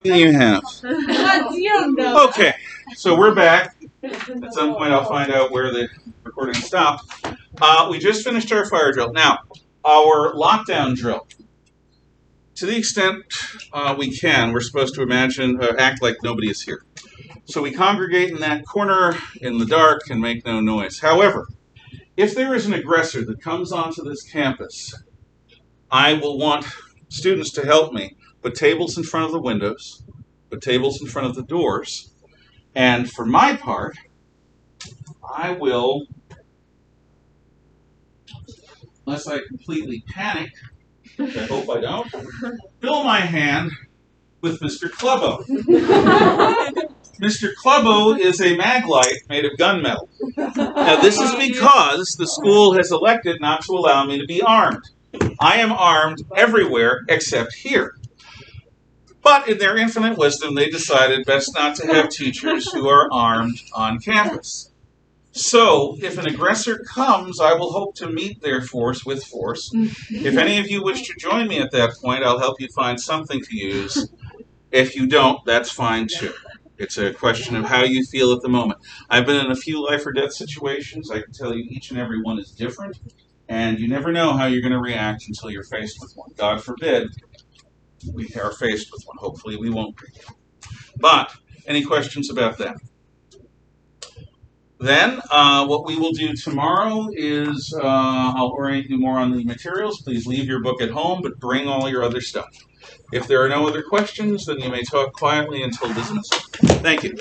You have. You know. Okay, so we're back. At some point, I'll find out where the recording stopped. We just finished our fire drill. Now, our lockdown drill. To the extent we can, we're supposed to act like nobody is here. So we congregate in that corner in the dark and make no noise. However, if there is an aggressor that comes onto this campus, I will want students to help me put tables in front of the windows, put tables in front of the doors, and for my part, I will, unless I completely panic, which I hope I don't, fill my hand with Mr. Clubbo. Mr. Clubbo is a mag light made of gunmetal. Now, this is because the school has elected not to allow me to be armed. I am armed everywhere except here. But in their infinite wisdom, they decided best not to have teachers who are armed on campus. So, if an aggressor comes, I will hope to meet their force with force. If any of you wish to join me at that point, I'll help you find something to use. If you don't, that's fine too. It's a question of how you feel at the moment. I've been in a few life or death situations. I can tell you each and every one is different, and you never know how you're going to react until you're faced with one. God forbid we are faced with one. Hopefully we won't be. But any questions about that? Then what we will do tomorrow is I'll orient you more on the materials. Please leave your book at home, but bring all your other stuff. If there are no other questions, then you may talk quietly until dismissal. Thank you.